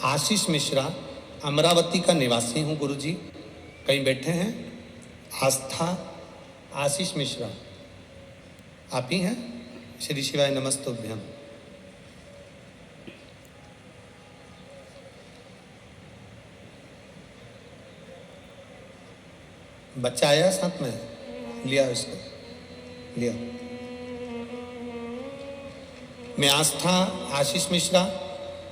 आशीष मिश्रा, अमरावती का निवासी हूँ गुरुजी। कहीं बैठे हैं? आस्था आशीष मिश्रा, आप ही हैं? श्री शिवाय नमस्तुभ्यम। बच्चा आया साथ में? लिया इसको, लिया। मैं आस्था आशीष मिश्रा,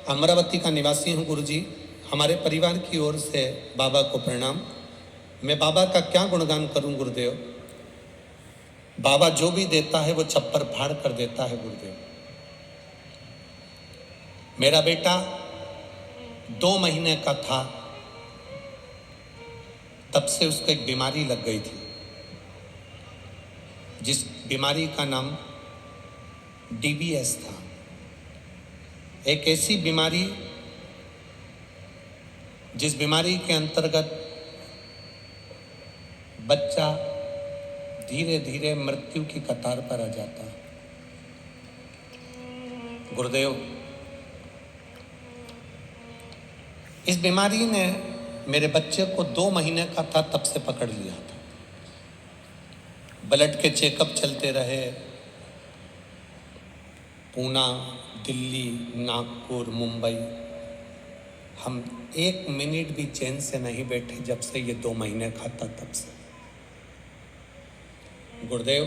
अमरावती का निवासी हूँ गुरुजी। हमारे परिवार की ओर से बाबा को प्रणाम। मैं बाबा का क्या गुणगान करूं गुरुदेव। बाबा जो भी देता है वो छप्पर फाड़ कर देता है गुरुदेव। मेरा बेटा 2 महीने का था, तब से उसको एक बीमारी लग गई थी, जिस बीमारी का नाम DBS था। एक ऐसी बीमारी जिस बीमारी के अंतर्गत बच्चा धीरे धीरे मृत्यु की कतार पर आ जाता है। गुरुदेव, इस बीमारी ने मेरे बच्चे को 2 महीने का था तब से पकड़ लिया था। ब्लड के चेकअप चलते रहे, पूना, दिल्ली, नागपुर, मुंबई। हम 1 मिनट भी चैन से नहीं बैठे जब से ये 2 महीने का था तब से। गुरुदेव,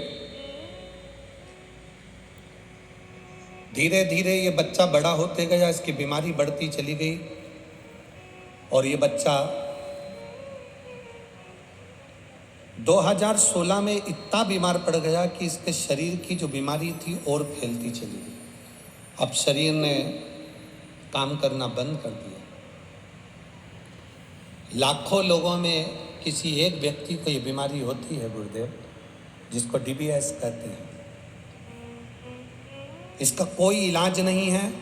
धीरे धीरे ये बच्चा बड़ा होते गया, इसकी बीमारी बढ़ती चली गई और ये बच्चा 2016 में इतना बीमार पड़ गया कि इसके शरीर की जो बीमारी थी और फैलती चली गई। अब शरीर ने काम करना बंद कर दिया। लाखों लोगों में किसी एक व्यक्ति को ये बीमारी होती है गुरुदेव, जिसको DBS कहते हैं। इसका कोई इलाज नहीं है,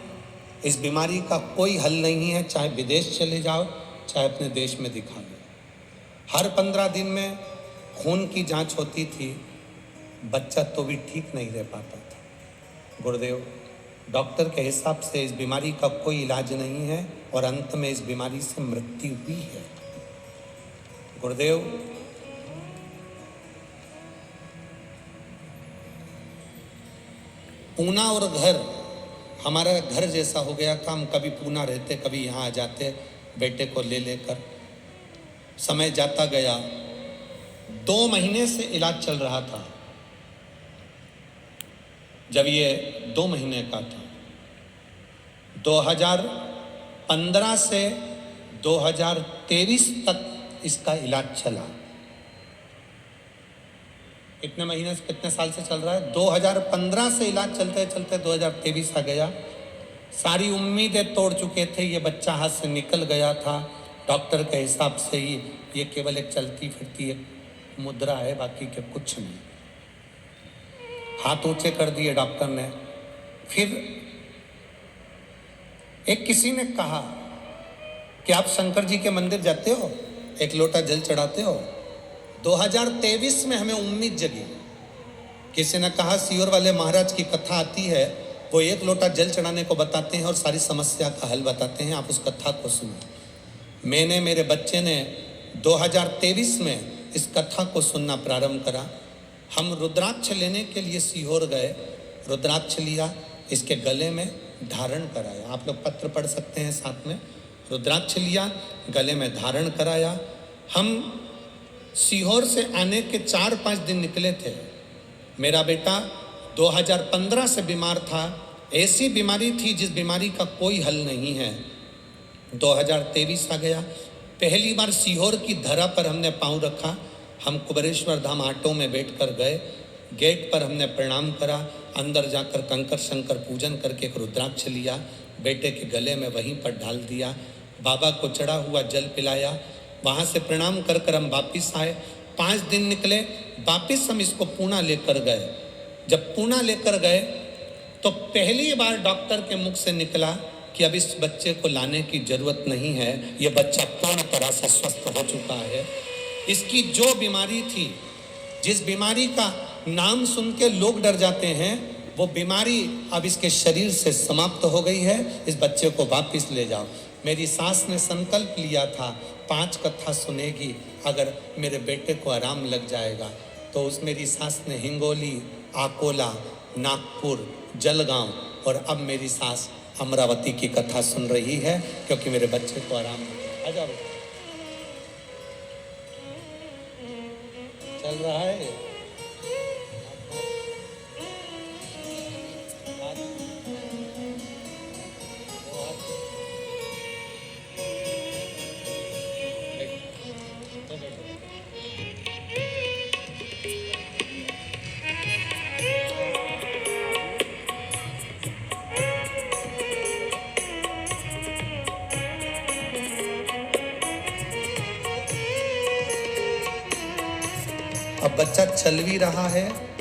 इस बीमारी का कोई हल नहीं है। चाहे विदेश चले जाओ, चाहे अपने देश में दिखा लो। हर 15 दिन में खून की जांच होती थी, बच्चा तो भी ठीक नहीं रह पाता था। गुरुदेव, डॉक्टर के हिसाब से इस बीमारी का कोई इलाज नहीं है और अंत में इस बीमारी से मृत्यु हुई है। गुरुदेव, पूना और घर हमारा घर जैसा हो गया था। हम कभी पूना रहते, कभी यहाँ आ जाते बेटे को ले लेकर। समय जाता गया, 2 महीने से इलाज चल रहा था। जब ये 2 महीने का था, 2015 से 2023 तक इसका इलाज चला। कितने महीने से, कितने साल से चल रहा है? 2015 से इलाज चलते चलते 2023 आ गया। सारी उम्मीदें तोड़ चुके थे, ये बच्चा हाथ से निकल गया था। डॉक्टर के हिसाब से ही ये केवल एक चलती फिरती एक मुद्रा है, बाकी के कुछ नहीं। हाथ ऊंचे कर दिए डॉक्टर ने। फिर एक किसी ने कहा कि आप शंकर जी के मंदिर जाते हो, 1 लोटा जल चढ़ाते हो। 2023 में हमें उम्मीद जगी। किसी ने कहा सीहोर वाले महाराज की कथा आती है, वो 1 लोटा जल चढ़ाने को बताते हैं और सारी समस्या का हल बताते हैं, आप उस कथा को सुनो। मैंने, मेरे बच्चे ने 2023 में इस कथा को सुनना प्रारंभ करा। हम रुद्राक्ष लेने के लिए सीहोर गए, रुद्राक्ष लिया, इसके गले में धारण कराया। आप लोग पत्र पढ़ सकते हैं साथ में। रुद्राक्ष लिया, गले में धारण कराया। हम सीहोर से आने के 4-5 दिन निकले थे। मेरा बेटा 2015 से बीमार था। ऐसी बीमारी थी जिस बीमारी का कोई हल नहीं है। 2023 आ गया। पहली बार सीहोर की धरा पर हमने पांव रखा। हम कुबेरेश्वर धाम ऑटो में बैठकर गए। गेट पर हमने प्रणाम करा। अंदर जाकर कंकर शंकर पूजन करके एक रुद्राक्ष लिया, बेटे के गले में वहीं पर डाल दिया। बाबा को चढ़ा हुआ जल पिलाया। वहाँ से प्रणाम कर कर हम वापिस आए। 5 दिन निकले, वापिस हम इसको पूना लेकर गए। जब पूना लेकर गए तो पहली बार डॉक्टर के मुख से निकला कि अब इस बच्चे को लाने की जरूरत नहीं है, ये बच्चा पूर्ण तरह से स्वस्थ हो चुका है। इसकी जो बीमारी थी, जिस बीमारी का नाम सुन के लोग डर जाते हैं, वो बीमारी अब इसके शरीर से समाप्त हो गई है। इस बच्चे को वापस ले जाओ। मेरी सास ने संकल्प लिया था 5 कथा सुनेगी अगर मेरे बेटे को आराम लग जाएगा। तो उस मेरी सास ने हिंगोली, आकोला, नागपुर, जलगांव और अब मेरी सास अमरावती की कथा सुन रही है क्योंकि मेरे बच्चे को आराम आ जाओ चल रहा है। अब बच्चा चल भी रहा है